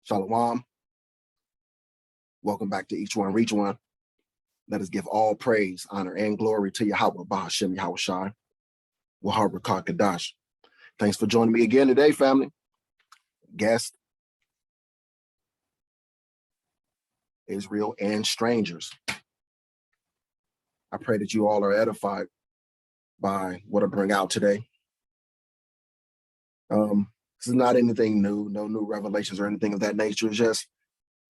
Shalom. Welcome back to Each One Reach One. Let us give all praise, honor, and glory to Yahweh, Bahashem Yahweh Shai, Wahar Kadash. Thanks for joining me again today, family. Guests, Israel, and strangers. I pray that you all are edified by what I bring out today. This is not anything new, no new revelations or anything of that nature. It's just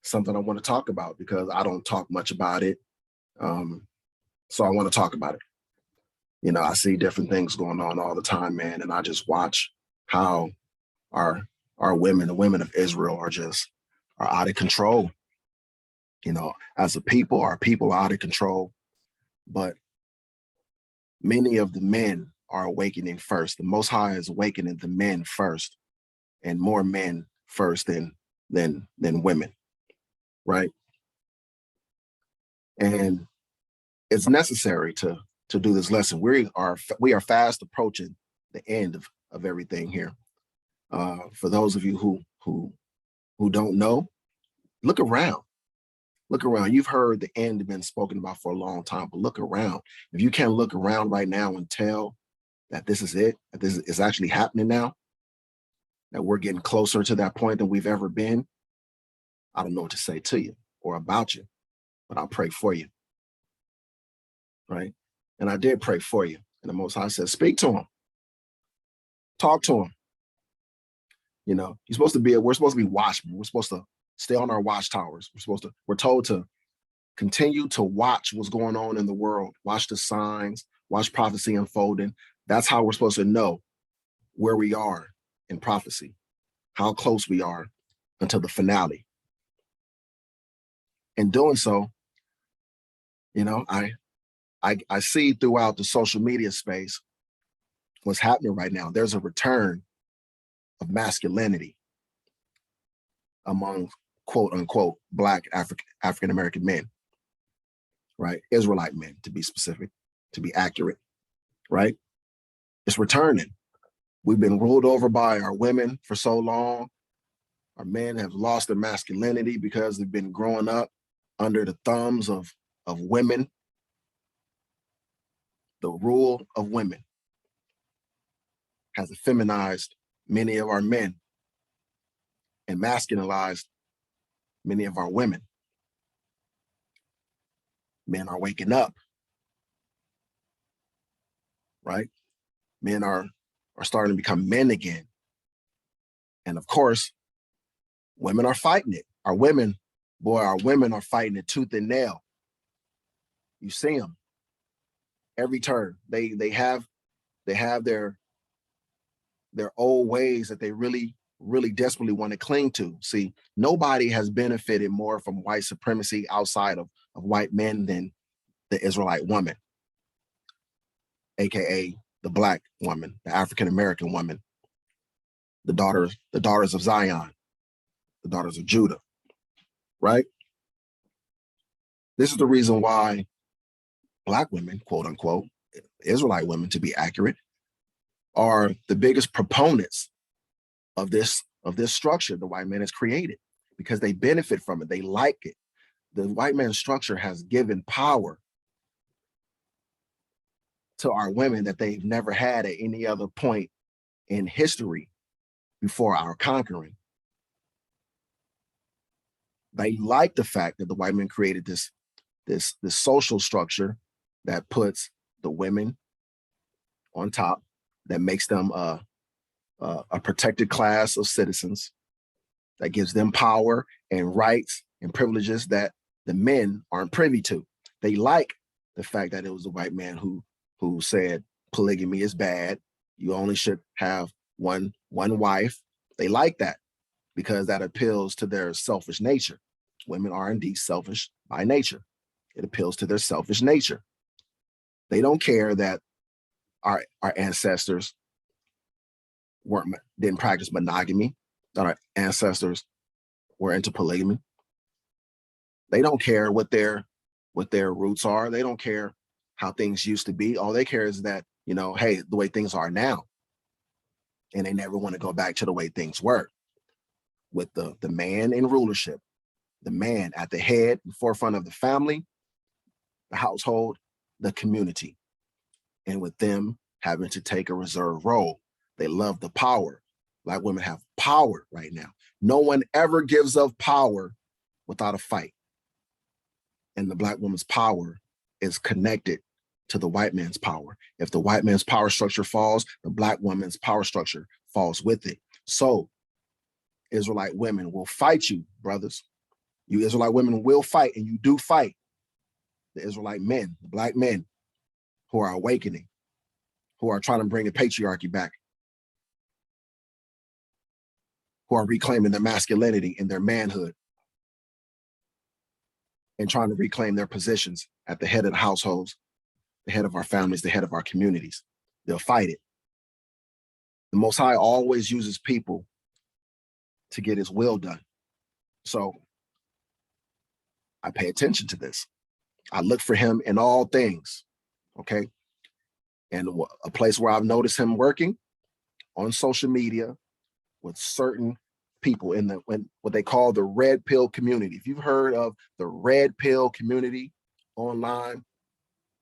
something I want to talk about because I don't talk much about it. So I want to talk about it. You know, I see different things going on all the time, man, and I just watch how our women, the women of Israel, are out of control. You know, as a people, our people are out of control, but many of the men are awakening first. The Most High is awakening the men first, and more men first than women, right? And it's necessary to do this lesson. We are fast approaching the end of everything here. For those of you who don't know, look around. Look around. You've heard the end been spoken about for a long time, but look around. If you can't look around right now and tell that this is it, that this is actually happening now, that we're getting closer to that point than we've ever been, I don't know what to say to you or about you, but I'll pray for you, right? And I did pray for you. And the Most High said, speak to him. Talk to him. You know, we're supposed to be watchmen. We're supposed to stay on our watchtowers. We're told to continue to watch what's going on in the world, watch the signs, watch prophecy unfolding. That's how we're supposed to know where we are in prophecy, how close we are until the finale. In doing so, you know, I see throughout the social media space what's happening right now. There's a return of masculinity among quote unquote Black African American men, right? Israelite men, to be specific, to be accurate, right? It's returning. We've been ruled over by our women for so long. Our men have lost their masculinity because they've been growing up under the thumbs of women. The rule of women has effeminized many of our men and masculinized many of our women. Men are waking up, right? Men are starting to become men again. And of course, women are fighting it. Our women are fighting it tooth and nail. You see them every turn. They have their old ways that they really desperately want to cling to. See, nobody has benefited more from white supremacy outside of white men than the Israelite woman, aka the Black woman, the African American woman, the daughters of Zion, the daughters of Judah, right? This is the reason why Black women, quote unquote, Israelite women to be accurate, are the biggest proponents of this structure the white man has created, because they benefit from it. They like it. The white man's structure has given power to our women that they've never had at any other point in history before our conquering. They like the fact that the white man created this social structure that puts the women on top, that makes them a protected class of citizens, that gives them power and rights and privileges that the men aren't privy to. They like the fact that it was the white man who said polygamy is bad. You only should have one wife. They like that because that appeals to their selfish nature. Women are indeed selfish by nature. It appeals to their selfish nature. They don't care that our ancestors didn't practice monogamy, that our ancestors were into polygamy. They don't care what their roots are. They don't care how things used to be. All they care is that, you know, hey, the way things are now. And they never want to go back to the way things were. with the man in rulership, the man at the head and forefront of the family, the household, the community, and with them having to take a reserved role. They love the power. Black women have power right now. No one ever gives up power without a fight. And the Black woman's power is connected to the white man's power. If the white man's power structure falls, the Black woman's power structure falls with it. So Israelite women will fight you, brothers. You Israelite women will fight, and you do fight the Israelite men, the Black men who are awakening, who are trying to bring the patriarchy back, who are reclaiming their masculinity and their manhood, and trying to reclaim their positions at the head of the households, the head of our families, the head of our communities. They'll fight it. The Most High always uses people to get his will done. So I pay attention to this. I look for him in all things, okay? And a place where I've noticed him working on social media with certain people in what they call the red pill community. If you've heard of the red pill community online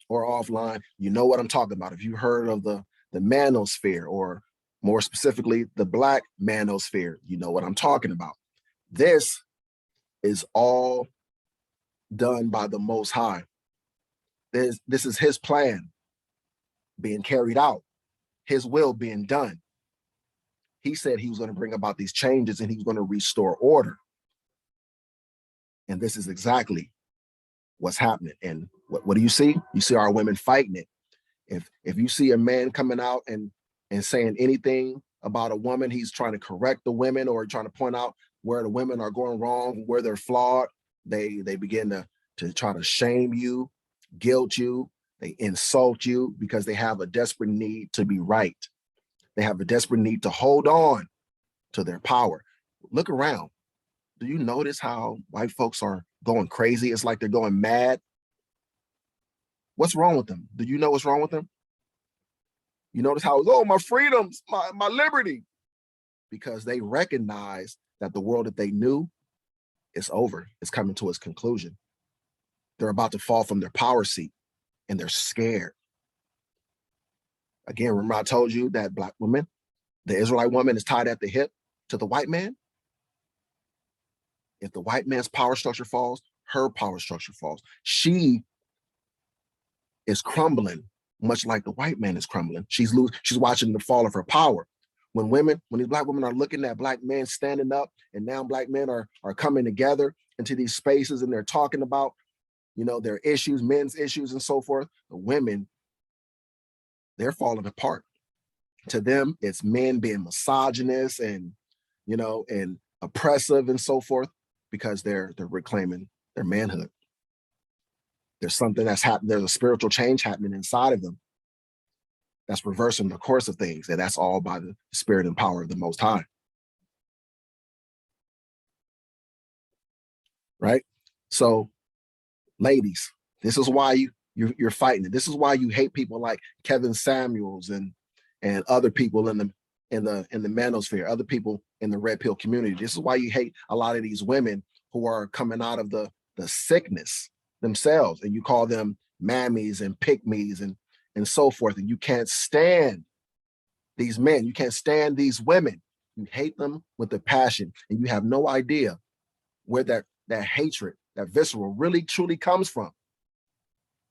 or offline, you know what I'm talking about. If you heard of the manosphere, or more specifically, the Black manosphere, you know what I'm talking about. This is all done by the Most High. This is his plan being carried out, his will being done. He said he was going to bring about these changes and he was going to restore order. And this is exactly what's happening. And what do you see? You see our women fighting it. If you see a man coming out and saying anything about a woman, he's trying to correct the women or trying to point out where the women are going wrong, where they're flawed. They begin to try to shame you, guilt you, they insult you because they have a desperate need to be right. They have a desperate need to hold on to their power. Look around. Do you notice how white folks are going crazy? It's like they're going mad. What's wrong with them? Do you know what's wrong with them? You notice how, oh, my freedoms, my liberty, because they recognize that the world that they knew is over. It's coming to its conclusion. They're about to fall from their power seat and they're scared. Again, remember I told you that Black women, the Israelite woman is tied at the hip to the white man. If the white man's power structure falls, her power structure falls. She is crumbling, much like the white man is crumbling. She's watching the fall of her power. When these Black women are looking at Black men standing up, and now Black men are coming together into these spaces and they're talking about, their issues, men's issues and so forth, the women, they're falling apart. To them, it's men being misogynist and, and oppressive and so forth, because they're reclaiming their manhood. There's something that's happening. There's a spiritual change happening inside of them that's reversing the course of things. And that's all by the spirit and power of the Most High. Right? So, ladies, this is why you're fighting it. This is why you hate people like Kevin Samuels and other people in the manosphere, other people in the red pill community. This is why you hate a lot of these women who are coming out of the sickness themselves, and you call them mammies and pick-me's and so forth, and you can't stand these men, you can't stand these women, you hate them with a passion, and you have no idea where that hatred, that visceral, really truly comes from.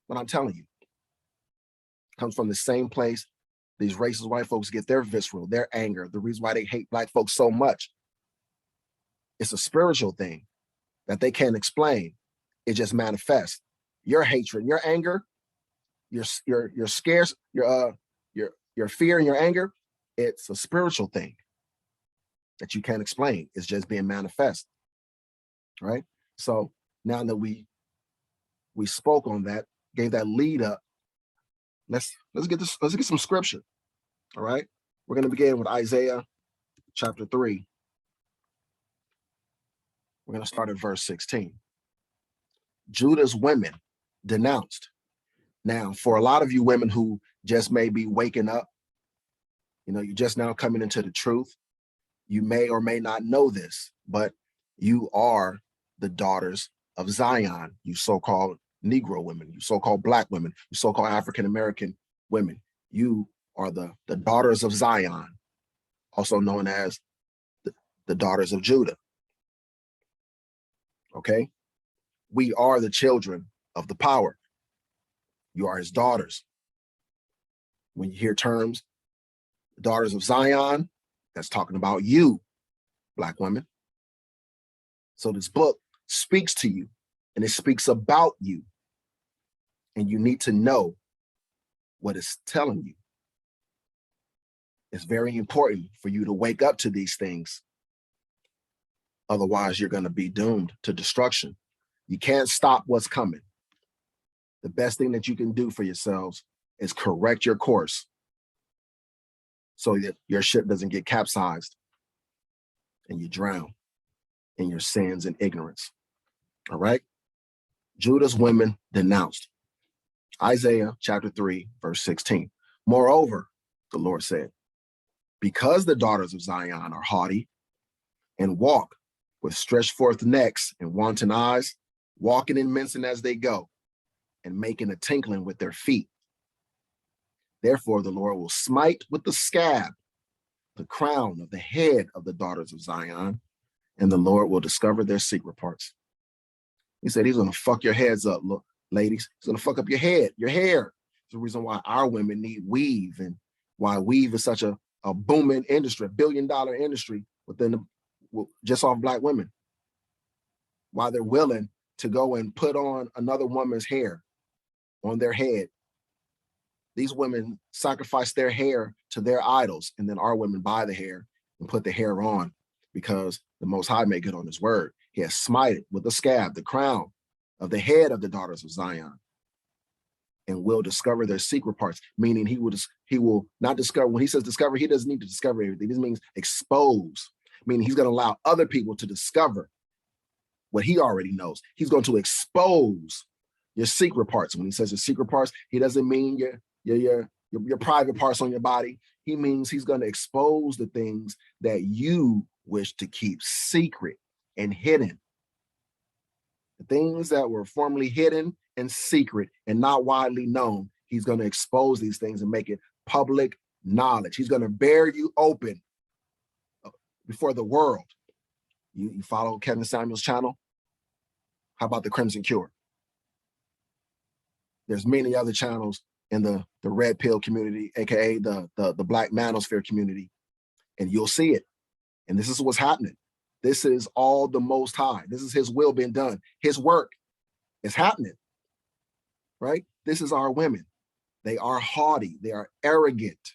But I'm telling you, it comes from the same place these racist white folks get their visceral, their anger, the reason why they hate Black folks so much. It's a spiritual thing that they can't explain. It just manifests. Your hatred, your anger, your scares, your fear and your anger, it's a spiritual thing that you can't explain. It's just being manifest. Right? So now that we spoke on that, gave that lead up, let's get some scripture. All right. We're going to begin with Isaiah chapter 3. We're going to start at verse 16. Judah's women denounced. Now, for a lot of you women who just may be waking up, you're just now coming into the truth. You may or may not know this, but you are the daughters of Zion, you so-called Negro women, you so-called Black women, you so-called African-American women. You are the daughters of Zion, also known as the daughters of Judah. Okay? We are the children of the power. You are his daughters. When you hear terms, daughters of Zion, that's talking about you, Black women. So this book speaks to you, and it speaks about you. And you need to know what it's telling you. It's very important for you to wake up to these things. Otherwise, you're going to be doomed to destruction. You can't stop what's coming. The best thing that you can do for yourselves is correct your course so that your ship doesn't get capsized and you drown in your sins and ignorance. All right? Judah's women denounced. Isaiah chapter 3, verse 16. Moreover, the Lord said, because the daughters of Zion are haughty and walk with stretched forth necks and wanton eyes, walking and mincing as they go, and making a tinkling with their feet. Therefore, the Lord will smite with the scab the crown of the head of the daughters of Zion, and the Lord will discover their secret parts. He said he's going to fuck your heads up, look, ladies. He's going to fuck up your head, your hair. It's the reason why our women need weave, and why weave is such a booming industry, $1 billion industry within just off Black women. Why they're willing to go and put on another woman's hair on their head. These women sacrifice their hair to their idols, and then our women buy the hair and put the hair on because the Most High may get on his word. He has smited with a scab the crown of the head of the daughters of Zion, and will discover their secret parts, meaning he will not discover. When he says discover, he doesn't need to discover everything. This means expose, meaning he's going to allow other people to discover what he already knows. He's going to expose your secret parts. When he says your secret parts, he doesn't mean your private parts on your body. He means he's going to expose the things that you wish to keep secret and hidden. The things that were formerly hidden and secret and not widely known, he's going to expose these things and make it public knowledge. He's going to bear you open before the world. You follow Kevin Samuel's channel? How about the Crimson Cure? There's many other channels in the red pill community, aka the Black manosphere community, and you'll see it. And this is what's happening. This is all the Most High. This is his will being done. His work is happening, right? This is our women. They are haughty. They are arrogant,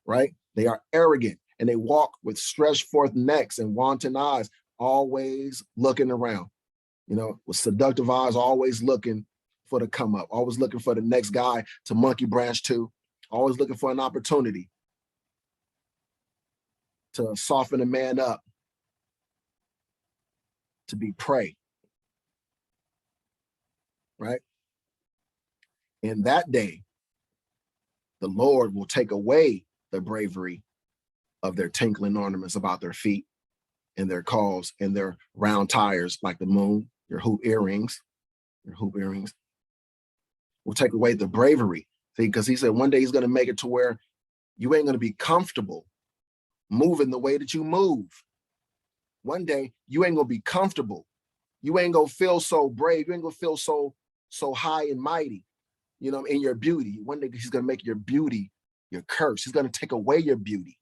right? They are arrogant, and they walk with stretched forth necks and wanton eyes, always looking around, with seductive eyes, always looking for the come up, always looking for the next guy to monkey branch to, always looking for an opportunity to soften a man up, to be prey, right? In that day, the Lord will take away the bravery of their tinkling ornaments about their feet and their calls and their round tires like the moon, your hoop earrings. Will take away the bravery. See, because he said one day he's going to make it to where you ain't going to be comfortable moving the way that you move. One day you ain't going to be comfortable. You ain't going to feel so brave. You ain't going to feel so high and mighty, in your beauty. One day he's going to make your beauty your curse. He's going to take away your beauty.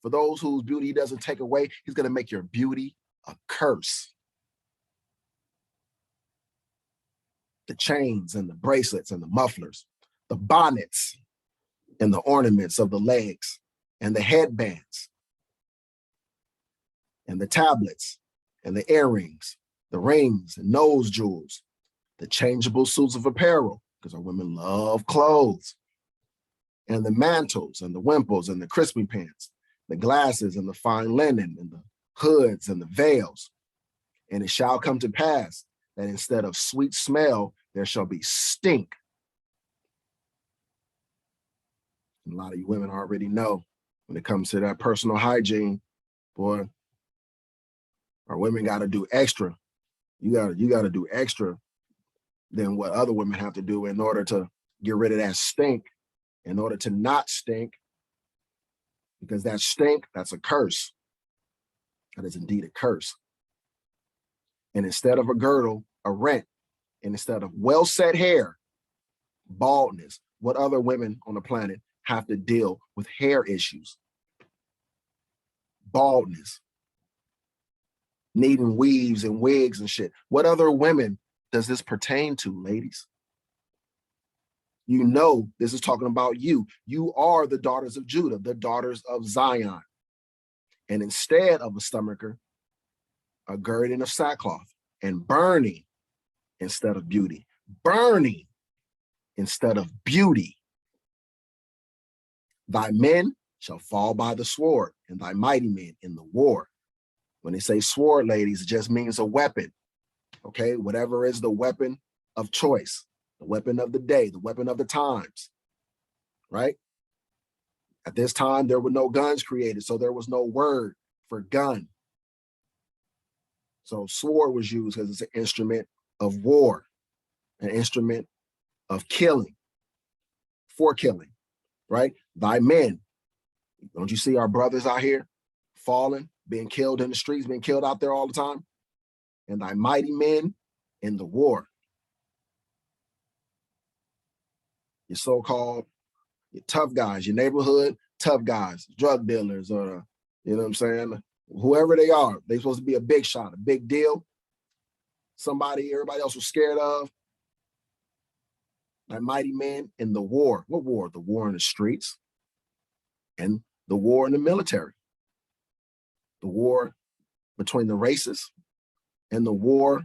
For those whose beauty he doesn't take away, he's going to make your beauty a curse. The chains and the bracelets and the mufflers, the bonnets and the ornaments of the legs and the headbands and the tablets and the earrings, the rings and nose jewels, the changeable suits of apparel, because our women love clothes, and the mantles and the wimples and the crispy pants, the glasses and the fine linen and the hoods and the veils. And it shall come to pass that instead of sweet smell, there shall be stink. And a lot of you women already know When it comes to that personal hygiene, boy, our women got to do extra. You got to do extra than what other women have to do in order to get rid of that stink, in order to not stink, because that stink, that's a curse. That is indeed a curse. And instead of a girdle, a rent, and instead of well-set hair, baldness. What other women on the planet have to deal with hair issues? Baldness, needing weaves and wigs and shit. What other women does this pertain to, ladies? You know this is talking about you. You are the daughters of Judah, the daughters of Zion. And instead of a stomacher, a girding of sackcloth, and burning instead of beauty. Burning instead of beauty. Thy men shall fall by the sword, and thy mighty men in the war. When they say sword, ladies, it just means a weapon. Okay, whatever is the weapon of choice, the weapon of the day, the weapon of the times, right? At this time, there were no guns created, so there was no word for gun. So sword was used because it's an instrument of war, an instrument of killing, for killing, right? Thy men, don't you see our brothers out here falling, being killed in the streets, being killed out there all the time? And thy mighty men in the war. Your so-called your tough guys, your neighborhood tough guys, drug dealers, or you know what I'm saying? Whoever they are, they're supposed to be a big shot, a big deal. Somebody everybody else was scared of. Thy mighty men in the war. What war? The war in the streets and the war in the military. The war between the races and the war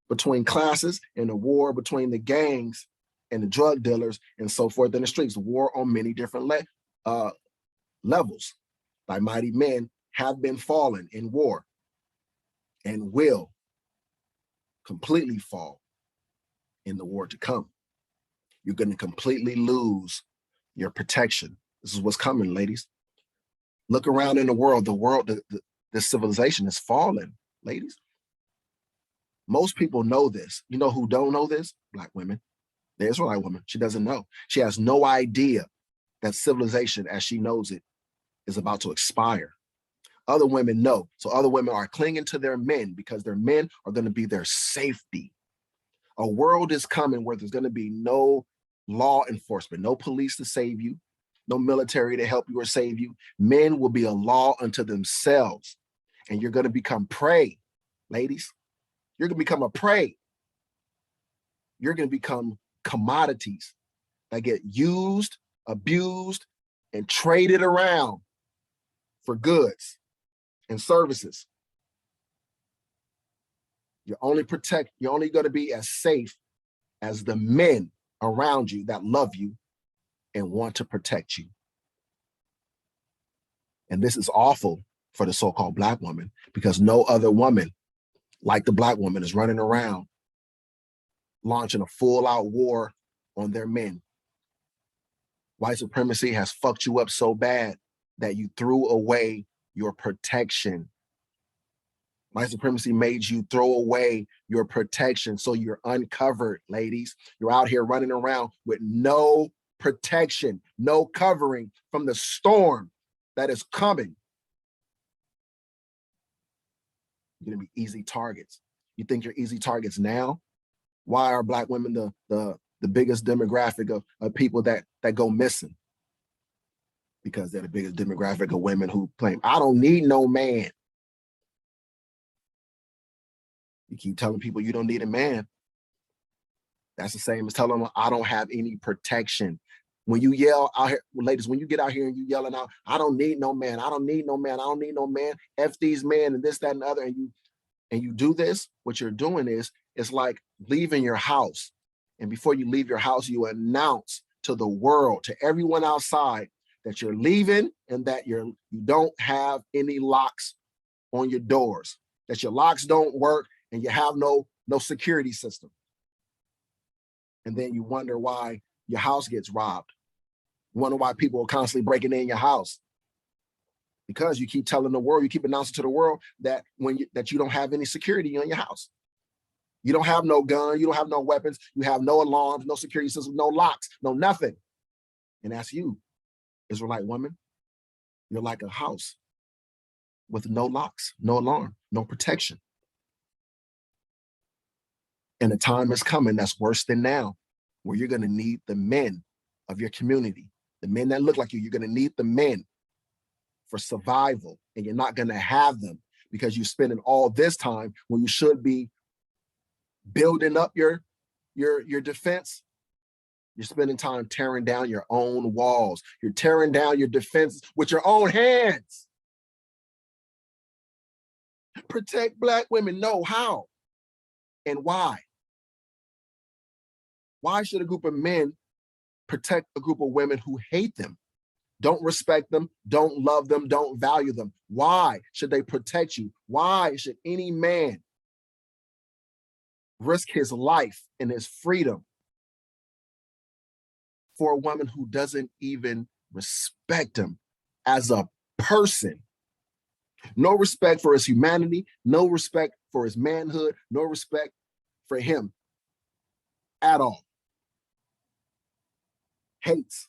between classes and the war between the gangs and the drug dealers and so forth in the streets. War on many different levels. Thy mighty men have been fallen in war and will completely fall in the war to come. You're going to completely lose your protection. This is what's coming, ladies. Look around in the world. The civilization is falling, ladies. Most people know this. You know who don't know this? Black women. The Israelite woman. She doesn't know. She has no idea that civilization as she knows it is about to expire. Other women know. So other women are clinging to their men because their men are going to be their safety. A world is coming where there's going to be no law enforcement, no police to save you, no military to help you or save you. Men will be a law unto themselves. And you're going to become prey, ladies. You're going to become a prey. You're going to become commodities that get used, abused, and traded around for goods and services. You're only going to be as safe as the men around you that love you and want to protect you. And this is awful for the so-called Black woman because no other woman like the Black woman is running around launching a full-out war on their men. White supremacy has fucked you up so bad that you threw away your protection. White supremacy made you throw away your protection, so you're uncovered, ladies. You're out here running around with no protection, no covering from the storm that is coming. You're gonna be easy targets. You think you're easy targets now? Why are Black women the biggest demographic of people that go missing? Because they're the biggest demographic of women who claim, I don't need no man. You keep telling people you don't need a man. That's the same as telling them I don't have any protection. When you yell out here, ladies, when you get out here and you yelling out, I don't need no man, I don't need no man, I don't need no man, F these men and this, that, and the other, and you do this, what you're doing is, it's like leaving your house. And before you leave your house, you announce to the world, to everyone outside, that you're leaving and that you don't have any locks on your doors, that your locks don't work and you have no security system. And then you wonder why your house gets robbed. You wonder why people are constantly breaking in your house. Because you keep telling the world, you keep announcing to the world that that you don't have any security in your house. You don't have no gun, you don't have no weapons, you have no alarms, no security systems, no locks, no nothing. And that's you, Israelite woman. You're like a house with no locks, no alarm, no protection. And the time is coming that's worse than now, where you're going to need the men of your community, the men that look like you. You're going to need the men for survival, and you're not going to have them because you're spending all this time when you should be building up your defense. You're spending time tearing down your own walls. You're tearing down your defenses with your own hands. Protect Black women. No, how and why? Why should a group of men protect a group of women who hate them, don't respect them, don't love them, don't value them? Why should they protect you? Why should any man risk his life and his freedom for a woman who doesn't even respect him as a person? No respect for his humanity, no respect for his manhood, no respect for him at all. Hates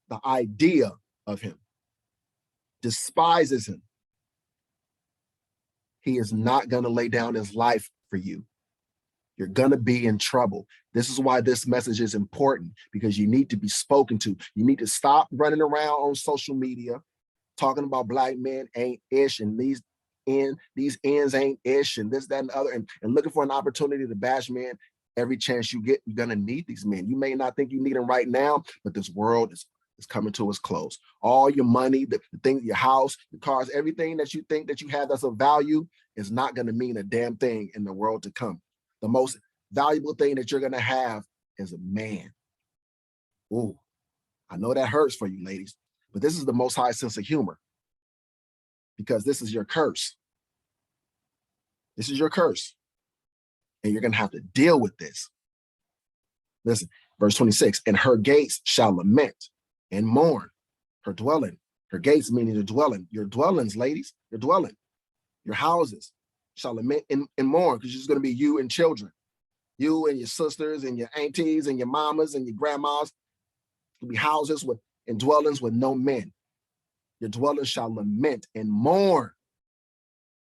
the idea of him, despises him. He is not going to lay down his life for you. You're going to be in trouble. This is why this message is important, because you need to be spoken to. You need to stop running around on social media talking about Black men ain't ish, and these ends ain't ish, and this, that, and the other, and looking for an opportunity to bash men. Every chance you get, you're going to need these men. You may not think you need them right now, but this world is coming to its close. All your money, the things, your house, your cars, everything that you think that you have that's of value is not going to mean a damn thing in the world to come. The most valuable thing that you're going to have is a man. Ooh, I know that hurts for you, ladies, but this is the Most High sense of humor, because this is your curse. This is your curse. And you're going to have to deal with this. Listen, verse 26, and her gates shall lament and mourn, her dwelling. Her gates meaning the dwelling. Your dwellings, ladies, your dwelling. Your houses shall lament and mourn, because it's going to be you and children. You and your sisters and your aunties and your mamas and your grandmas. It'll be houses with and dwellings with no men. Your dwellings shall lament and mourn,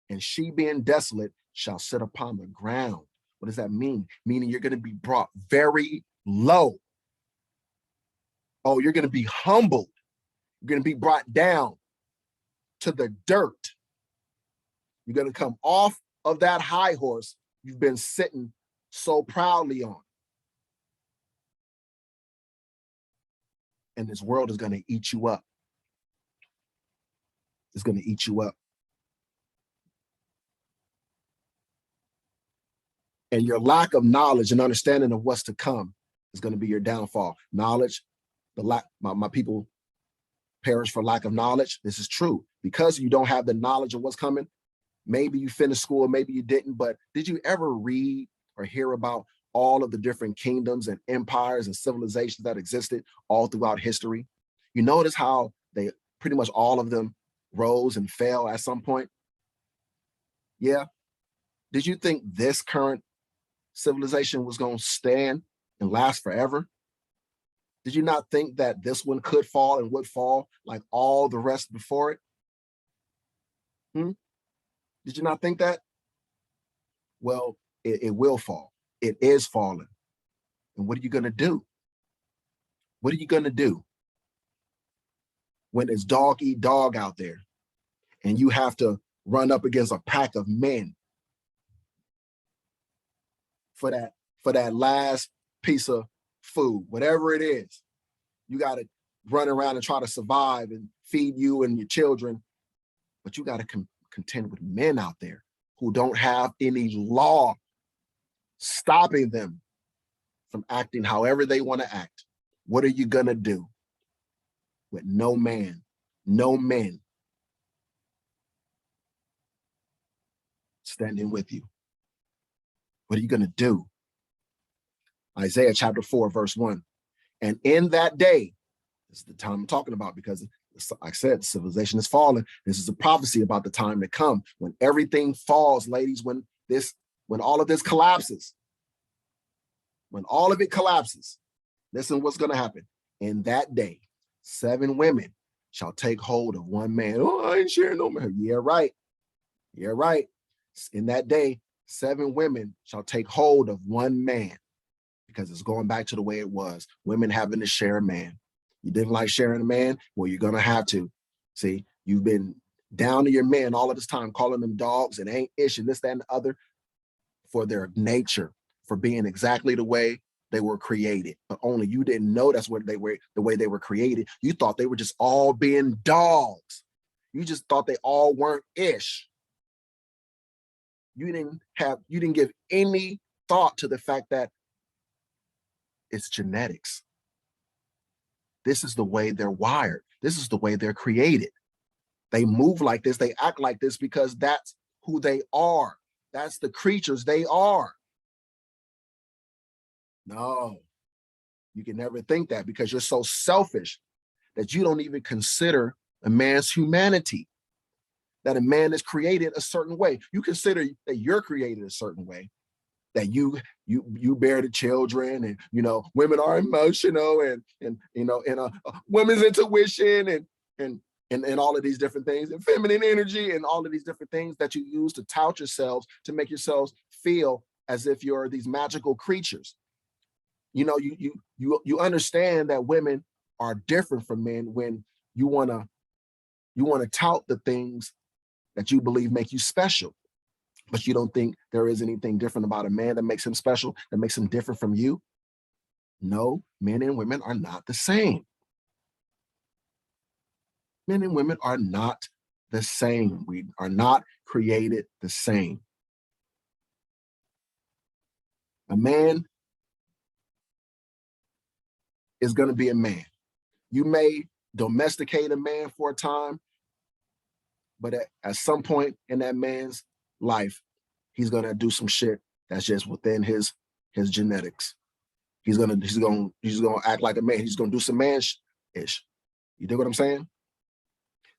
and she being desolate shall sit upon the ground. What does that mean? Meaning you're going to be brought very low. Oh, you're going to be humbled. You're going to be brought down to the dirt. You're going to come off of that high horse you've been sitting so proudly on. And this world is going to eat you up. It's going to eat you up. And your lack of knowledge and understanding of what's to come is going to be your downfall. Knowledge, my people perish for lack of knowledge. This is true. Because you don't have the knowledge of what's coming, maybe you finished school, maybe you didn't, but did you ever read or hear about all of the different kingdoms and empires and civilizations that existed all throughout history? You notice how they pretty much all of them rose and fell at some point? Yeah. Did you think this current civilization was going to stand and last forever? Did you not think that this one could fall and would fall like all the rest before it? Did you not think that? Well, it will fall. It is falling. And what are you going to do? What are you going to do when it's dog eat dog out there and you have to run up against a pack of men for that last piece of food, whatever it is? You got to run around and try to survive and feed you and your children, but you got to contend with men out there who don't have any law stopping them from acting however they want to act. What are you going to do with no man, no men standing with you? What are you going to do? Isaiah chapter 4, verse 1. And in that day, this is the time I'm talking about, because Like I said, civilization is falling. This is a prophecy about the time to come when everything falls, ladies, when all of this collapses, when all of it collapses, listen what's going to happen. In that day, 7 women shall take hold of one man. Oh, I ain't sharing no man. Yeah, right. Yeah, right. In that day, 7 women shall take hold of one man, because it's going back to the way it was. Women having to share a man. You didn't like sharing a man? Well, you're going to have to. See, you've been down to your men all of this time, calling them dogs and ain't ish and this, that, and the other, for their nature, for being exactly the way they were created. But only you didn't know that's what they were, the way they were created. You thought they were just all being dogs. You just thought they all weren't ish. You didn't give any thought to the fact that it's genetics. This is the way they're wired. This is the way they're created. They move like this. They act like this because that's who they are. That's the creatures they are. No, you can never think that, because you're so selfish that you don't even consider a man's humanity, that a man is created a certain way. You consider that you're created a certain way, that you bear the children, and women are emotional, and women's intuition, and all of these different things, and feminine energy, and all of these different things that you use to tout yourselves, to make yourselves feel as if you're these magical creatures. You understand that women are different from men when you want to tout the things that you believe make you special. But you don't think there is anything different about a man that makes him special, that makes him different from you? No, men and women are not the same. Men and women are not the same. We are not created the same. A man is going to be a man. You may domesticate a man for a time, but at some point in that man's life, he's going to do some shit that's just within his genetics. He's gonna act like a man. He's gonna do some man-ish. You dig what I'm saying?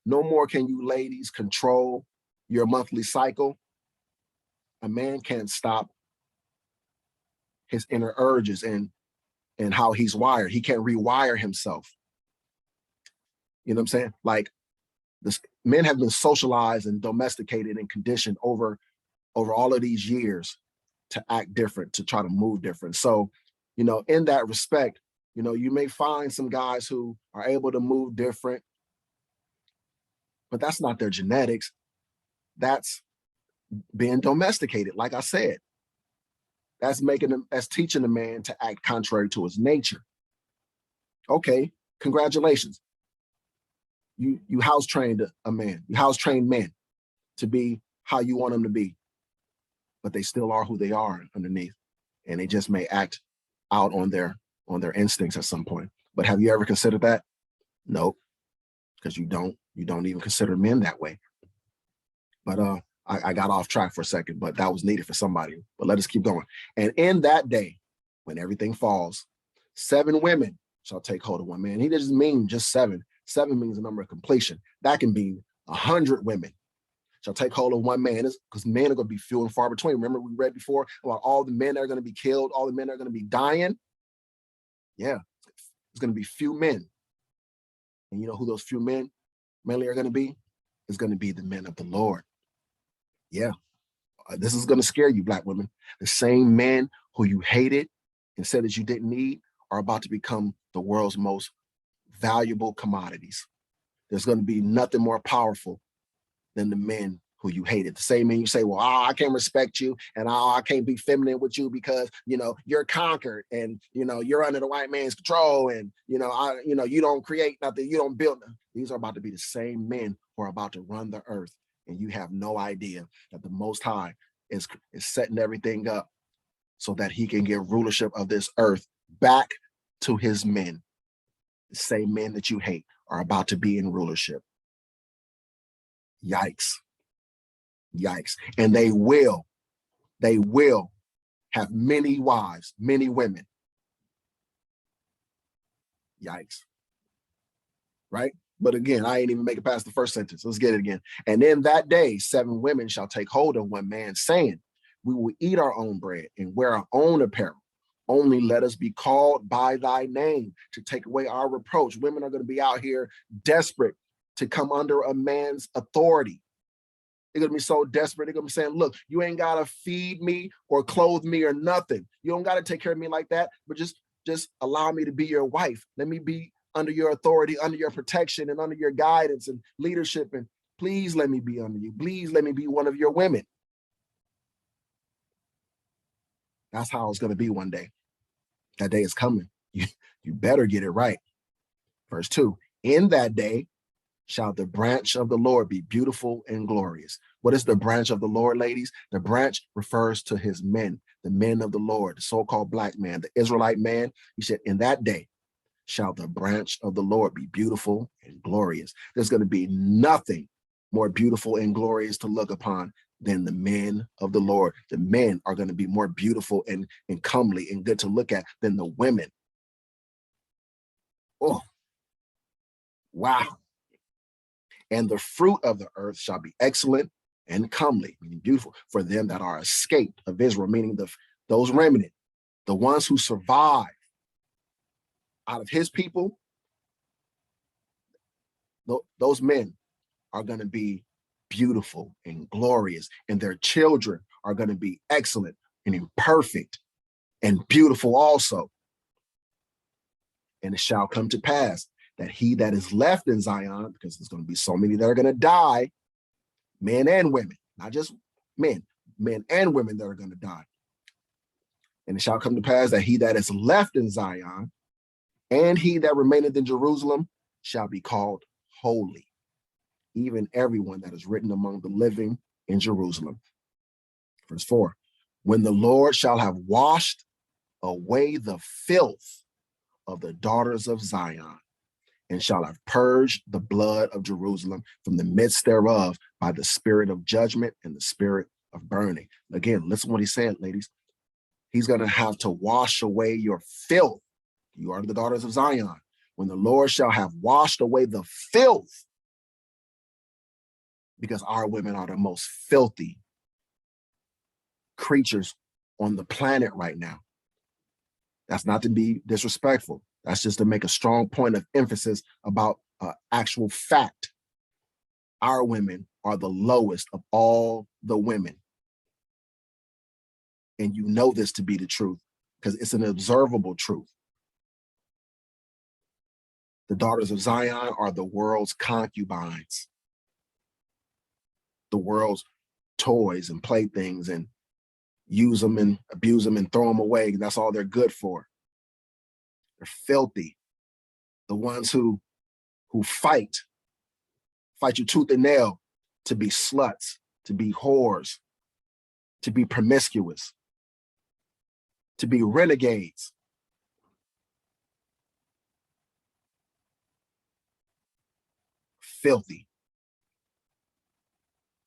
No more can you ladies control your monthly cycle. A man can't stop his inner urges and how he's wired. He can't rewire himself. You know what I'm saying? Like, men have been socialized and domesticated and conditioned over all of these years to act different, to try to move different. So, in that respect, you may find some guys who are able to move different, but that's not their genetics. That's being domesticated. Like I said, that's teaching a man to act contrary to his nature. Okay, congratulations. You house trained a man. You house trained men to be how you want them to be, but they still are who they are underneath, and they just may act out on their instincts at some point. But have you ever considered that? Nope, because you don't even consider men that way. But I got off track for a second, but that was needed for somebody. But let us keep going. And in that day, when everything falls, 7 women shall take hold of one man. He doesn't mean just 7. 7 means the number of completion. That can be 100 women shall take hold of one man, because men are going to be few and far between. Remember, we read before about all the men that are going to be killed, all the men that are going to be dying. Yeah, it's going to be few men. And you know who those few men mainly are going to be? It's going to be the men of the Lord. Yeah, this is going to scare you, Black women. The same men who you hated and said that you didn't need are about to become the world's most valuable commodities. There's going to be nothing more powerful than the men who you hated. The same men you say, well, I can't respect you, and I can't be feminine with you because you're conquered, and you're under the white man's control, and you don't create nothing, you don't build nothing. These are about to be the same men who are about to run the earth, and you have no idea that the Most High is setting everything up so that he can give rulership of this earth back to his men. The same men that you hate are about to be in rulership. Yikes. Yikes. And they will have many wives, many women. Yikes. Right? But again, I ain't even make it past the first sentence. Let's get it again. And in that day, 7 women shall take hold of one man, saying, we will eat our own bread and wear our own apparel. Only let us be called by thy name to take away our reproach. Women are going to be out here desperate to come under a man's authority. They're going to be so desperate. They're going to be saying, look, you ain't got to feed me or clothe me or nothing. You don't got to take care of me like that, but just allow me to be your wife. Let me be under your authority, under your protection, and under your guidance and leadership. And please let me be under you. Please let me be one of your women. That's how it's going to be one day. That day is coming. You better get it right. Verse 2, in that day shall the branch of the Lord be beautiful and glorious. What is the branch of the Lord, ladies? The branch refers to his men, the men of the Lord, the so-called black man, the Israelite man. He said, in that day shall the branch of the Lord be beautiful and glorious. There's going to be nothing more beautiful and glorious to look upon than the men of the Lord. The men are going to be more beautiful and comely and good to look at than the women. Oh, wow. And the fruit of the earth shall be excellent and comely, meaning beautiful, for them that are escaped of Israel, meaning those remnant, the ones who survive out of his people. Those men are going to be beautiful and glorious, and their children are going to be excellent and perfect and beautiful also. And it shall come to pass that he that is left in Zion, because there's going to be so many that are going to die, men and women, not just men and women that are going to die. And it shall come to pass that he that is left in Zion and he that remaineth in Jerusalem shall be called holy, even everyone that is written among the living in Jerusalem. Verse 4, when the Lord shall have washed away the filth of the daughters of Zion, and shall have purged the blood of Jerusalem from the midst thereof by the spirit of judgment and the spirit of burning. Again, listen to what he said, ladies. He's going to have to wash away your filth. You are the daughters of Zion. When the Lord shall have washed away the filth, because our women are the most filthy creatures on the planet right now. That's not to be disrespectful. That's just to make a strong point of emphasis about actual fact. Our women are the lowest of all the women. And you know this to be the truth because it's an observable truth. The daughters of Zion are the world's concubines, the world's toys and playthings, and use them and abuse them and throw them away. That's all they're good for. They're filthy. The ones who fight you tooth and nail to be sluts, to be whores, to be promiscuous, to be renegades. Filthy.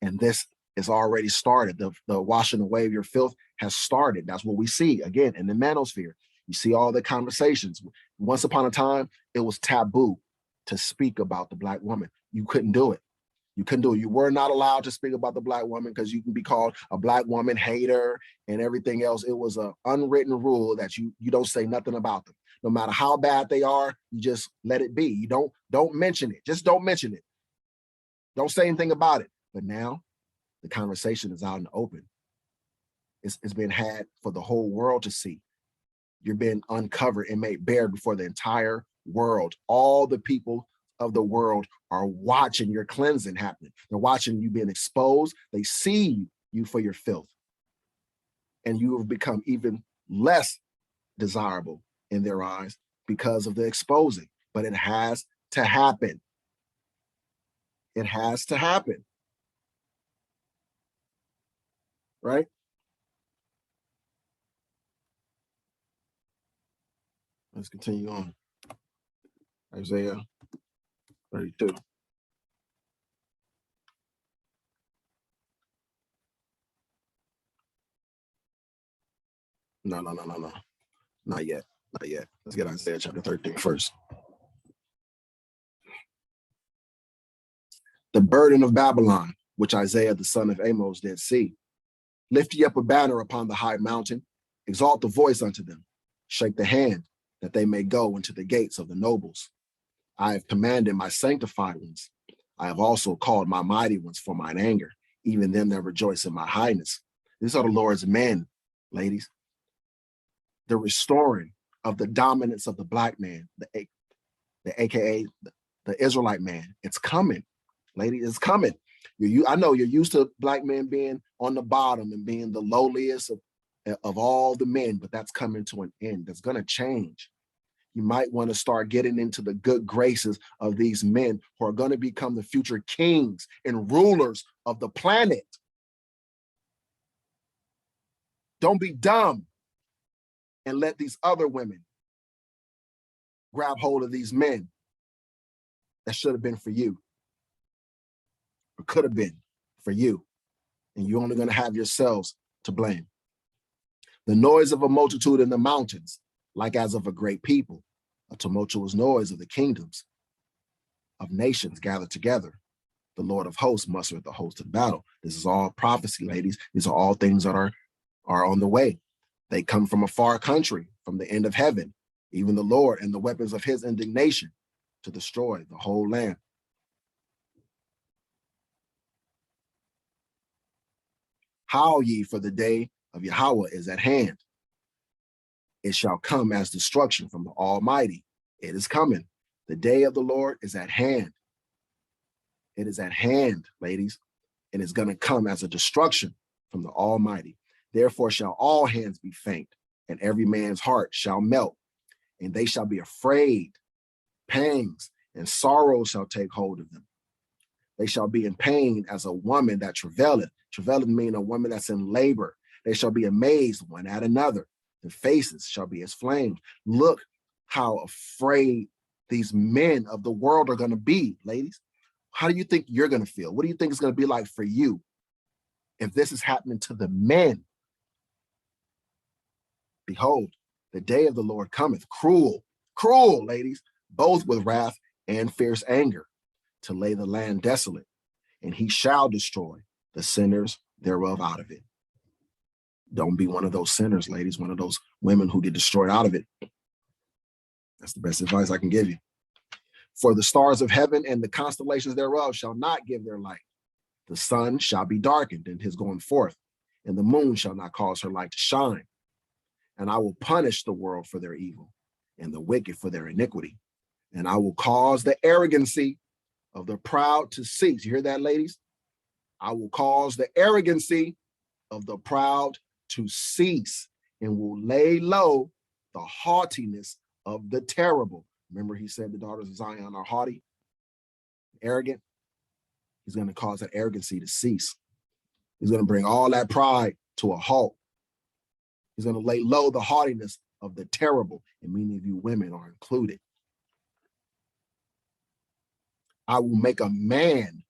And this is already started. The washing away of your filth has started. That's what we see, again, in the manosphere. You see all the conversations. Once upon a time, it was taboo to speak about the Black woman. You couldn't do it. You couldn't do it. You were not allowed to speak about the Black woman because you can be called a Black woman hater and everything else. It was an unwritten rule that you don't say nothing about them. No matter how bad they are, you just let it be. You don't mention it. Just don't mention it. Don't say anything about it. But now the conversation is out in the open. It's been had for the whole world to see. You're being uncovered and made bare before the entire world. All the people of the world are watching your cleansing happening. They're watching you being exposed. They see you for your filth. And you have become even less desirable in their eyes because of the exposing. But it has to happen. It has to happen. Right? Let's continue on. Isaiah 32. No. Not yet. Not yet. Let's get Isaiah chapter 13 first. the burden of Babylon, which Isaiah the son of Amos did see. Lift ye up a banner upon the high mountain, exalt the voice unto them, shake the hand, that they may go into the gates of the nobles. I have commanded my sanctified ones. I have also called my mighty ones for mine anger, even them that rejoice in my highness. These are the Lord's men, ladies. The restoring of the dominance of the black man, the AKA the Israelite man. It's coming, ladies, it's coming. I know you're used to black men being on the bottom and being the lowliest of all the men, but that's coming to an end. That's going to change. You might want to start getting into the good graces of these men who are going to become the future kings and rulers of the planet. Don't be dumb and let these other women grab hold of these men that should have been for you or could have been for you. And you're only going to have yourselves to blame. The noise of a multitude in the mountains, like as of a great people, a tumultuous noise of the kingdoms of nations gathered together. The Lord of hosts mustered the host of battle. This is all prophecy, ladies. These are all things that are on the way. They come from a far country, from the end of heaven, even the Lord and the weapons of his indignation to destroy the whole land. Howl ye, for the day of Yahweh is at hand. It shall come as destruction from the Almighty. It is coming. The day of the Lord is at hand. It is at hand, ladies, and it's going to come as a destruction from the Almighty. Therefore shall all hands be faint, and every man's heart shall melt, and they shall be afraid. Pangs and sorrow shall take hold of them. They shall be in pain as a woman that travaileth. Travaileth means a woman that's in labor. They shall be amazed one at another. Their faces shall be as flames. Look how afraid these men of the world are going to be, ladies. How do you think you're going to feel? What do you think it's going to be like for you if this is happening to the men? Behold, the day of the Lord cometh, cruel, cruel, ladies, both with wrath and fierce anger, to lay the land desolate, and he shall destroy the sinners thereof out of it. Don't be one of those sinners, ladies, one of those women who get destroyed out of it. That's the best advice I can give you. For the stars of heaven and the constellations thereof shall not give their light. The sun shall be darkened in his going forth, and the moon shall not cause her light to shine. And I will punish the world for their evil, and the wicked for their iniquity. And I will cause the arrogancy of the proud to cease. You hear that, ladies? I will cause the arrogancy of the proud to cease, and will lay low the haughtiness of the terrible. Remember, he said the daughters of Zion are haughty, arrogant. He's going to cause that arrogancy to cease. He's going to bring all that pride to a halt. He's going to lay low the haughtiness of the terrible, and many of you women are included. I will make a man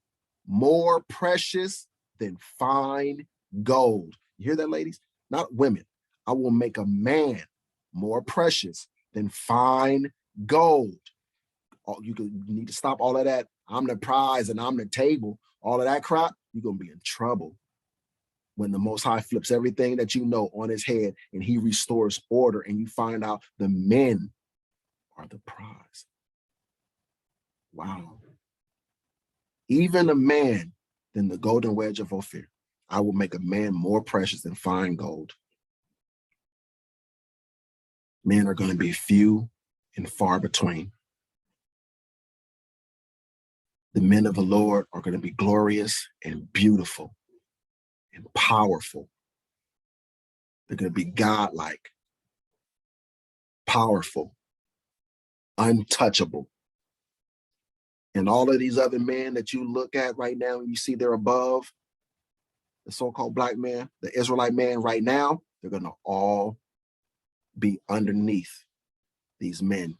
more precious than fine gold. You hear that, ladies? Not women. I will make a man more precious than fine gold. You need to stop all of that. I'm the prize and I'm the table. All of that crap, you're going to be in trouble when the Most High flips everything that you know on his head and he restores order, and you find out the men are the prize. Wow. Even a man than the golden wedge of Ophir. I will make a man more precious than fine gold. Men are going to be few and far between. The men of the Lord are going to be glorious and beautiful and powerful. They're going to be godlike, powerful, untouchable. And all of these other men that you look at right now, and you see they're above the so-called black man, the Israelite man right now, they're going to all be underneath these men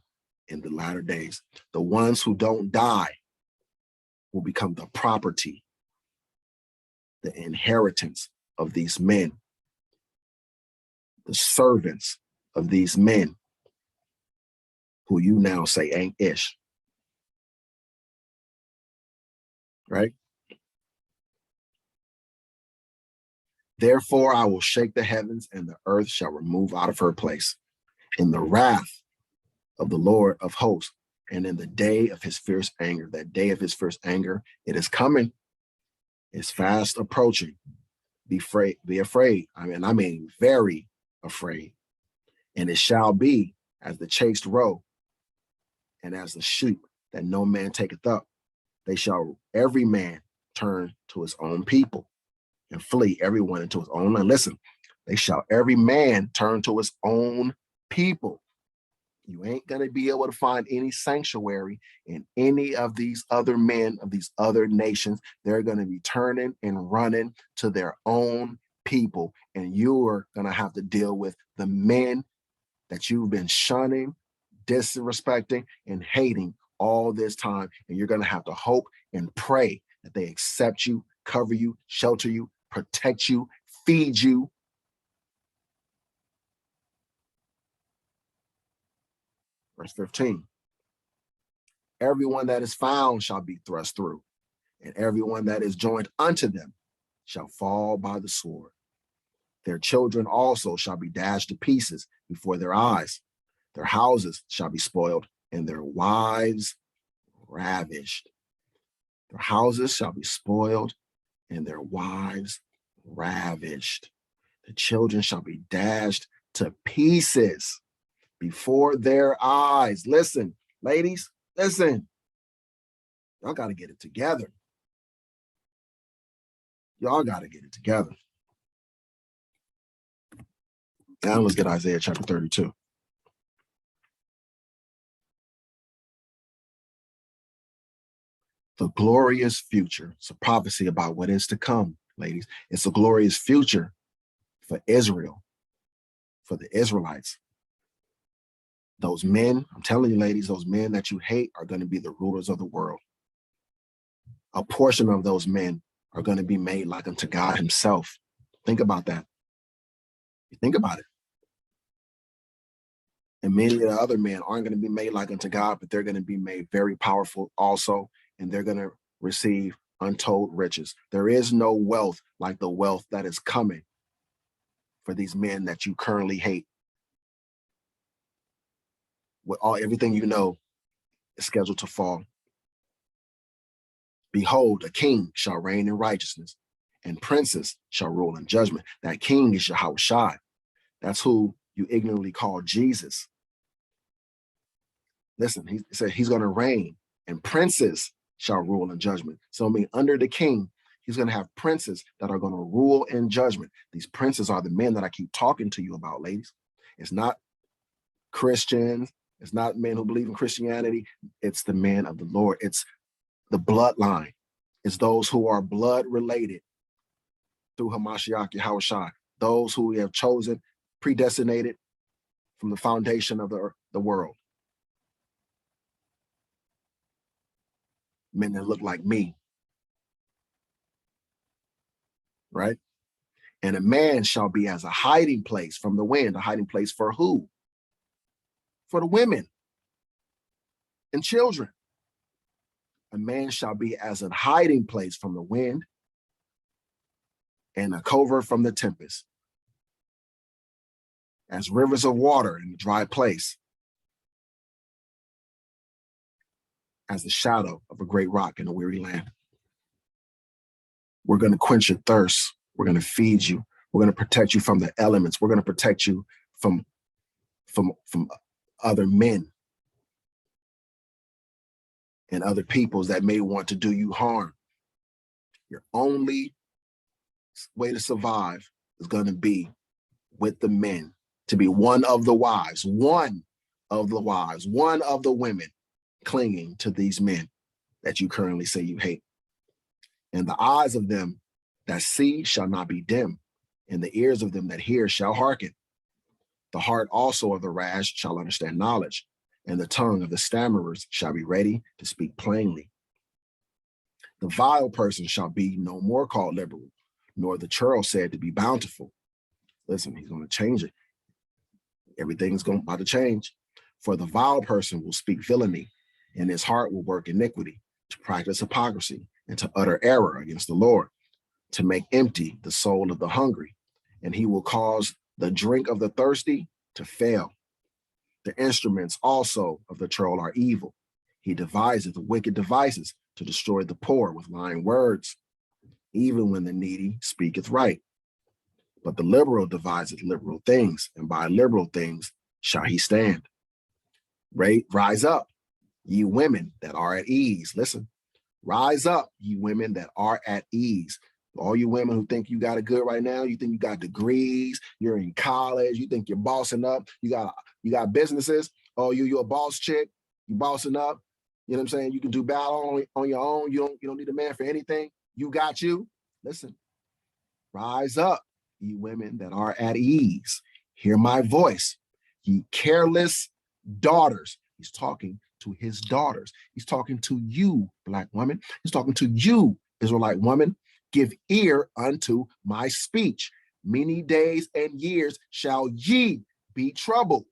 in the latter days. The ones who don't die will become the property, the inheritance of these men, the servants of these men who you now say ain't ish. Right? Therefore, I will shake the heavens, and the earth shall remove out of her place in the wrath of the Lord of hosts, and in the day of his fierce anger. That day of his fierce anger, it is coming. It's fast approaching. Be afraid. I mean, very afraid. And it shall be as the chased roe, and as the sheep that no man taketh up. They shall every man turn to his own people, and flee everyone into his own land. Listen, they shall every man turn to his own people. You ain't going to be able to find any sanctuary in any of these other men of these other nations. They're going to be turning and running to their own people. And you're going to have to deal with the men that you've been shunning, disrespecting, and hating all this time. And you're going to have to hope and pray that they accept you, cover you, shelter you, protect you, feed you. Verse 15. Everyone that is found shall be thrust through, and everyone that is joined unto them shall fall by the sword. Their children also shall be dashed to pieces before their eyes. Their houses shall be spoiled, and their wives ravished. Their houses shall be spoiled, and their wives ravished. The children shall be dashed to pieces before their eyes. Listen, ladies, listen. Y'all got to get it together. Y'all got to get it together. Now let's get Isaiah chapter 32. The glorious future. It's a prophecy about what is to come, ladies. It's a glorious future for Israel, for the Israelites. Those men, I'm telling you, ladies, those men that you hate are going to be the rulers of the world. A portion of those men are going to be made like unto God himself. Think about that. Think about it. And many of the other men aren't going to be made like unto God, but they're going to be made very powerful also, and they're going to receive untold riches. There is no wealth like the wealth that is coming for these men that you currently hate. With everything you know is scheduled to fall. Behold, a king shall reign in righteousness, and princes shall rule in judgment. That king is Yahushua. That's who you ignorantly call Jesus. Listen, he said he's going to reign, and princes shall rule in judgment. So, I mean, under the king, he's going to have princes that are going to rule in judgment. These princes are the men that I keep talking to you about, ladies. It's not Christians. It's not men who believe in Christianity. It's the men of the Lord. It's the bloodline. It's those who are blood related through Hamashiach Yahushua. Those who we have chosen, predestinated from the foundation of the world. Men that look like me. Right? And a man shall be as a hiding place from the wind. A hiding place for who? For the women and children. A man shall be as a hiding place from the wind and a covert from the tempest. As rivers of water in a dry place. As the shadow of a great rock in a weary land. We're going to quench your thirst. We're going to feed you. We're going to protect you from the elements. We're going to protect you from other men and other peoples that may want to do you harm. Your only way to survive is going to be with the men, to be one of the wives, one of the women clinging to these men that you currently say you hate. And the eyes of them that see shall not be dim, and the ears of them that hear shall hearken. The heart also of the rash shall understand knowledge, and the tongue of the stammerers shall be ready to speak plainly. The vile person shall be no more called liberal, nor the churl said to be bountiful. Listen, he's going to change it. Everything's about to change. For the vile person will speak villainy, and his heart will work iniquity, to practice hypocrisy, and to utter error against the Lord. to make empty the soul of the hungry, and he will cause the drink of the thirsty to fail. The instruments also of the troll are evil. He deviseth wicked devices to destroy the poor with lying words, even when the needy speaketh right. But the liberal deviseth liberal things, and by liberal things shall he stand. Rise up, ye women that are at ease. Listen, rise up, ye women that are at ease. All you women who think you got it good right now, you think you got degrees, you're in college, you think you're bossing up, you got businesses. Oh, you're a boss chick, you bossing up. You know what I'm saying? You can do battle on your own. You don't need a man for anything. You got you. Listen, rise up, ye women that are at ease. Hear my voice, ye careless daughters. He's talking to his daughters. He's talking to you, Black woman. He's talking to you, Israelite woman. Give ear unto my speech. Many days and years shall ye be troubled,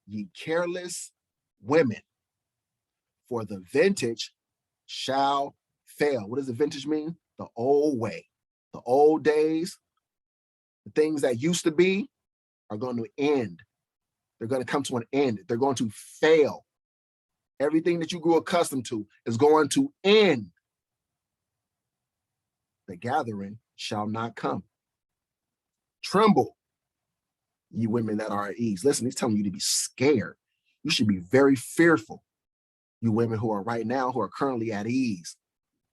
ye careless women, for the vintage shall fail. What does the vintage mean? The old way. The old days, the things that used to be are going to end. They're going to come to an end. They're going to fail. Everything that you grew accustomed to is going to end. The gathering shall not come. Tremble, you women that are at ease. Listen, he's telling you to be scared. You should be very fearful. You women who are right now, who are currently at ease.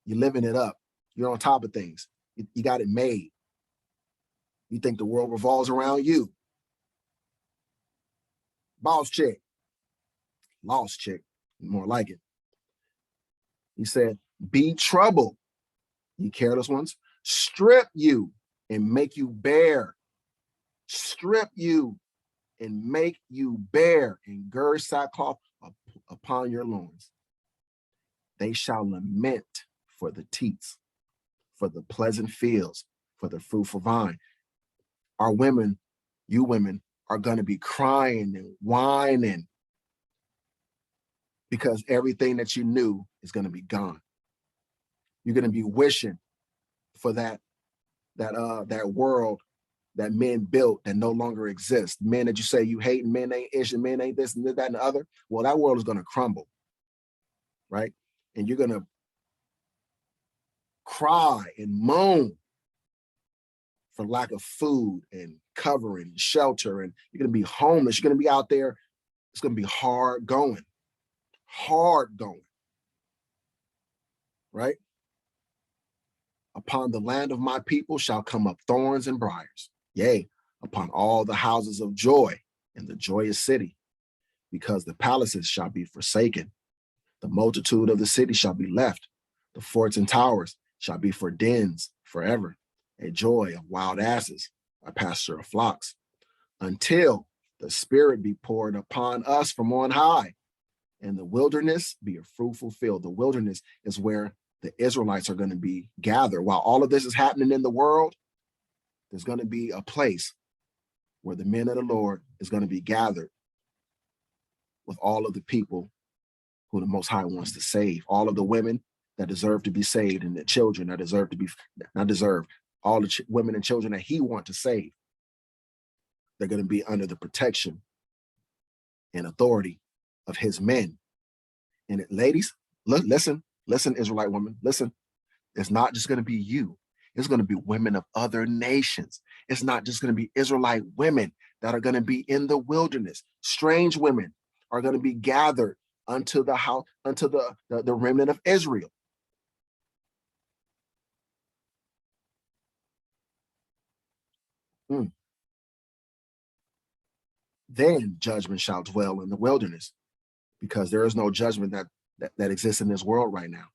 You're living it up. You're on top of things. You got it made. You think the world revolves around you. Boss chick. Lost chick. More like it. He said, be troubled, ye careless ones. Strip you and make you bare. Strip you and make you bare, and gird sackcloth upon your loins. They shall lament for the teats, for the pleasant fields, for the fruitful vine. Our women, you women, are going to be crying and whining because everything that you knew is going to be gone. You're going to be wishing for that world that men built that no longer exists. Men that you say you hate, and men ain't ish, and men ain't this and that and the other. Well, that world is going to crumble, right? And you're going to cry and moan for lack of food and covering and shelter, and you're going to be homeless. You're going to be out there. It's going to be hard going, right? Upon the land of my people shall come up thorns and briars, yea, upon all the houses of joy in the joyous city, because the palaces shall be forsaken. The multitude of the city shall be left. The forts and towers shall be for dens forever, a joy of wild asses, a pasture of flocks, until the Spirit be poured upon us from on high, and the wilderness be a fruitful field. The wilderness is where the Israelites are going to be gathered. While all of this is happening in the world, there's going to be a place where the men of the Lord is going to be gathered with all of the people who the Most High wants to save, all of the women that deserve to be saved, and the children that deserve to be, not deserve, all the women and children that he wants to save. They're going to be under the protection and authority of his men. And ladies, listen, Israelite women, listen. It's not just going to be you. It's going to be women of other nations. It's not just going to be Israelite women that are going to be in the wilderness. Strange women are going to be gathered unto the house, unto the remnant of Israel. Then judgment shall dwell in the wilderness, because there is no judgment that exists in this world right now.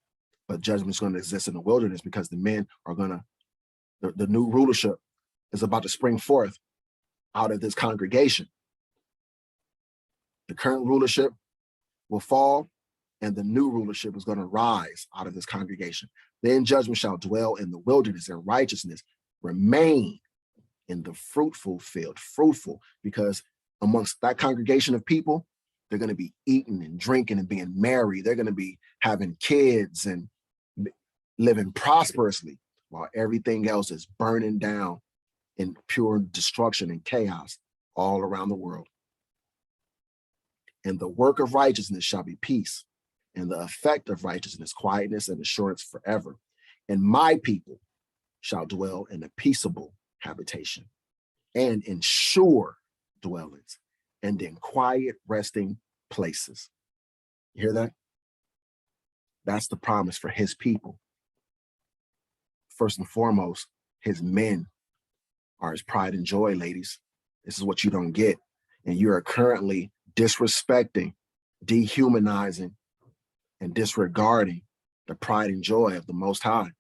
But judgment is going to exist in the wilderness, because the men are going to, the new rulership is about to spring forth out of this congregation. The current rulership will fall, and the new rulership is going to rise out of this congregation. Then judgment shall dwell in the wilderness, and righteousness remain in the fruitful field. Fruitful, because amongst that congregation of people, they're going to be eating and drinking and being married. They're going to be having kids and living prosperously. while everything else is burning down in pure destruction and chaos all around the world. And the work of righteousness shall be peace, and the effect of righteousness, quietness and assurance forever. And my people shall dwell in a peaceable habitation, and in sure dwellings, and in quiet resting places. You hear that? That's the promise for his people. First and foremost, his men are his pride and joy, ladies. This is what you don't get. And you are currently disrespecting, dehumanizing, and disregarding the pride and joy of the Most High.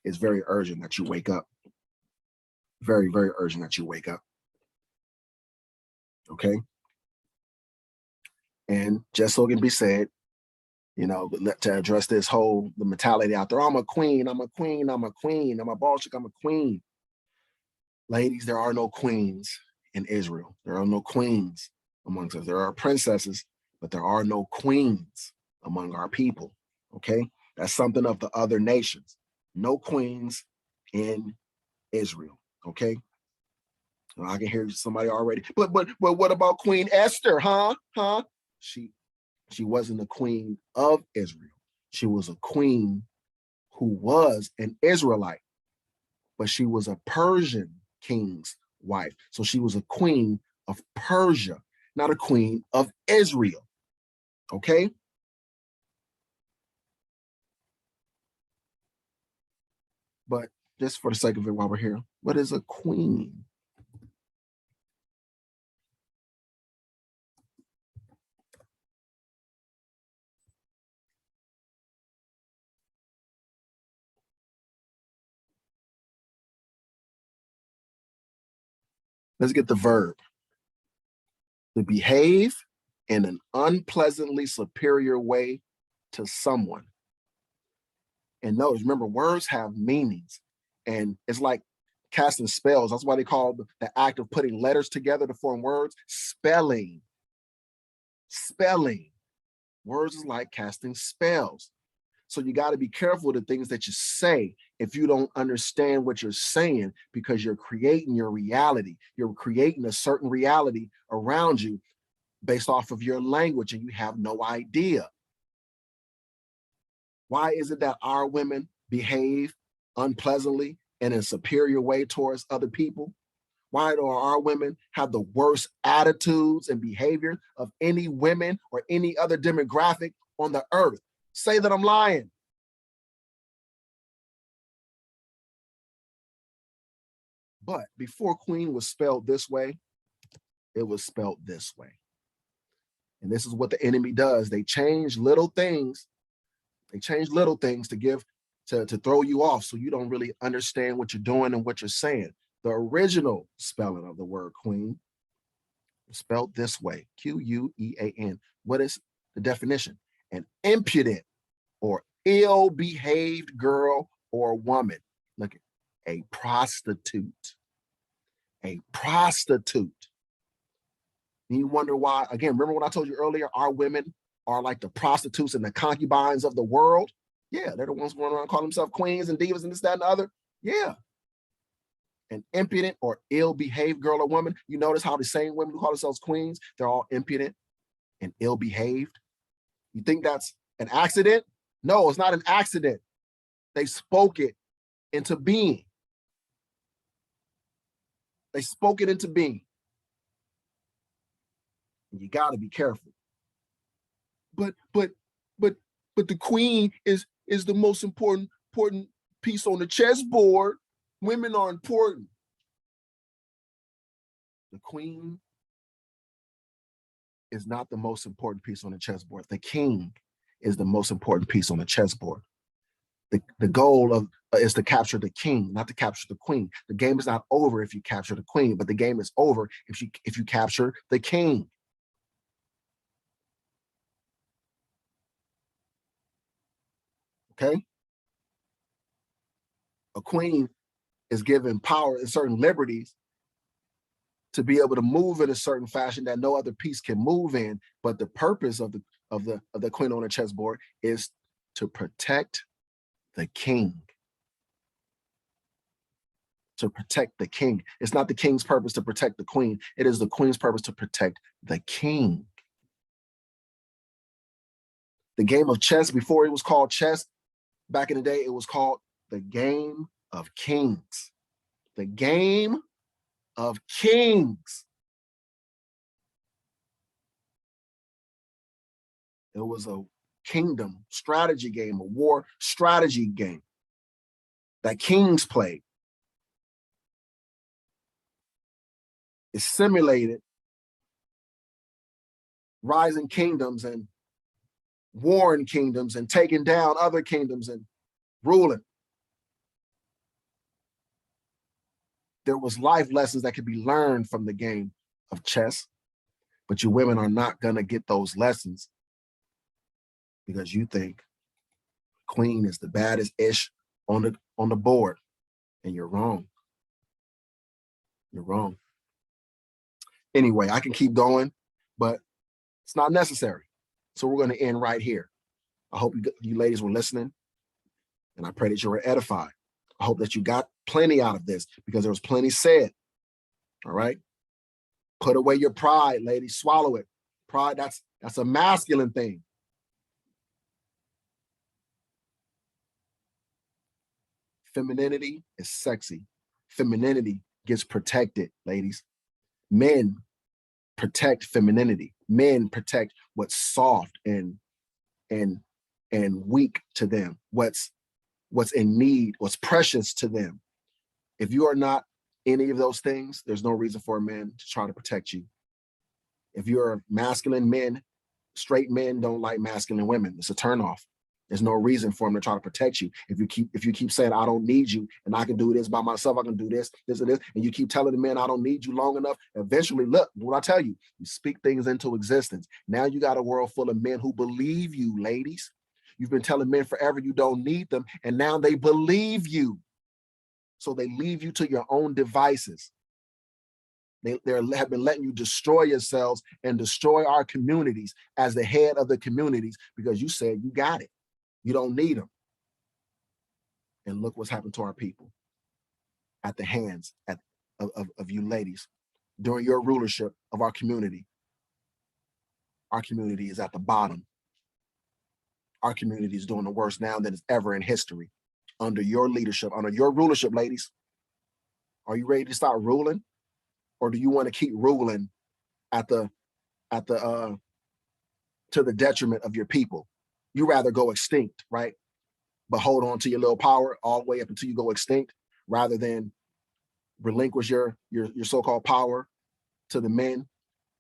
It's very urgent that you wake up. Very, very urgent that you wake up. Okay? And just so it can be said, you know, to address this whole, the mentality out there, I'm a queen, I'm a queen, I'm a queen, I'm a boss chick, I'm a queen. Ladies, there are no queens in Israel. There are no queens amongst us. There are princesses, but there are no queens among our people, okay? That's something of the other nations. No queens in Israel, okay? Well, I can hear somebody already, but what about Queen Esther, huh? She wasn't a queen of Israel. She was a queen who was an Israelite, but she was a Persian king's wife. So she was a queen of Persia, not a queen of Israel. Okay? But just for the sake of it while we're here, what is a queen? Let's get the verb. To behave in an unpleasantly superior way to someone. And notice, remember, words have meanings. And it's like casting spells. That's why they call the act of putting letters together to form words spelling. Spelling. Words is like casting spells. So you got to be careful of the things that you say if you don't understand what you're saying, because you're creating your reality. You're creating a certain reality around you based off of your language, and you have no idea. Why is it that our women behave unpleasantly and in a superior way towards other people? Why do our women have the worst attitudes and behavior of any women or any other demographic on the earth? Say that I'm lying. But before queen was spelled this way, it was spelled this way. And this is what the enemy does. They change little things. They change little things to give, to throw you off, so you don't really understand what you're doing and what you're saying. The original spelling of the word queen is spelled this way, Quean. What is the definition? An impudent or ill-behaved girl or woman. Look at a prostitute. A prostitute. And you wonder why, again, remember what I told you earlier, our women are like the prostitutes and the concubines of the world? Yeah, they're the ones going around calling themselves queens and divas and this, that, and the other. Yeah. An impudent or ill-behaved girl or woman. You notice how the same women who call themselves queens, they're all impudent and ill-behaved. You think that's an accident? No, it's not an accident. They spoke it into being. They spoke it into being. And you got to be careful. But the queen is the most important piece on the chessboard. Women are important. The queen is not the most important piece on the chessboard. The king is the most important piece on the chessboard. The goal of is to capture the king, not to capture the queen. The game is not over if you capture the queen, but the game is over if you capture the king. Okay? A queen is given power and certain liberties to be able to move in a certain fashion that no other piece can move in. But the purpose of the queen on the chessboard is to protect the king. To protect the king. It's not the king's purpose to protect the queen. It is the queen's purpose to protect the king. The game of chess, before it was called chess, back in the day, it was called the game of kings. The game of kings. It was a kingdom strategy game, a war strategy game that kings played. It simulated rising kingdoms and warring kingdoms and taking down other kingdoms and ruling. There was life lessons that could be learned from the game of chess, but you women are not going to get those lessons because you think queen is the baddest ish on the board, and you're wrong. You're wrong. Anyway, I can keep going, but it's not necessary. So we're going to end right here. I hope you ladies were listening, and I pray that you were edified. I hope that you got plenty out of this because there was plenty said. All right. Put away your pride, ladies. Swallow it. Pride, that's a masculine thing. Femininity is sexy. Femininity gets protected, ladies. Men protect femininity. Men protect what's soft and weak to them, what's in need, what's precious to them. If you are not any of those things, there's no reason for a man to try to protect you. If you're masculine men, straight men don't like masculine women. It's a turnoff. There's no reason for them to try to protect you. If you keep saying, I don't need you, and I can do this by myself, I can do this, and this, and you keep telling the men, I don't need you long enough, eventually, look, what I tell you, you speak things into existence. Now you got a world full of men who believe you, ladies. You've been telling men forever you don't need them, and now they believe you. So they leave you to your own devices. They have been letting you destroy yourselves and destroy our communities as the head of the communities because you said you got it. You don't need them. And look what's happened to our people at the hands of you ladies during your rulership of our community. Our community is at the bottom. Our community is doing the worst now than it's ever in history. Under your leadership, under your rulership, ladies. Are you ready to start ruling? Or do you want to keep ruling to the detriment of your people? You rather go extinct, right? But hold on to your little power all the way up until you go extinct, rather than relinquish your so-called power to the men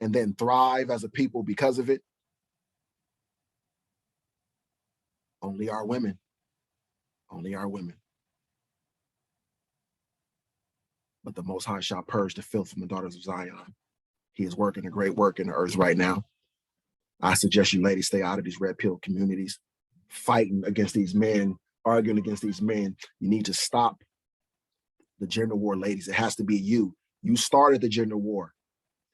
and then thrive as a people because of it. Only our women. Only our women. But the Most High shall purge the filth from the daughters of Zion. He is working a great work in the earth right now. I suggest you ladies stay out of these red pill communities, fighting against these men, arguing against these men. You need to stop the gender war, ladies. It has to be you. You started the gender war.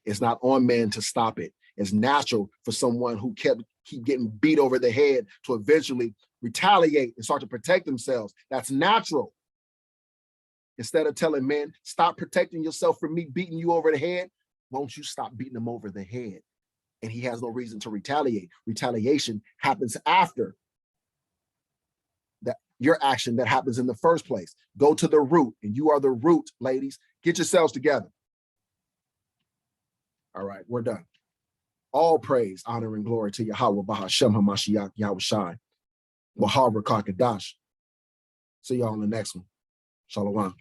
It's not on men to stop it. It's natural for someone who keep getting beat over the head to eventually retaliate and start to protect themselves. That's natural. Instead of telling men, stop protecting yourself from me beating you over the head, won't you stop beating him over the head? And he has no reason to retaliate. Retaliation happens after that your action that happens in the first place. Go to the root, and you are the root, ladies. Get yourselves together. All right, we're done. All praise, honor, and glory to Yahweh, Bahashem HaMashiach, Yahweh Shai, Wahar Kakadash. See y'all on the next one. Shalom.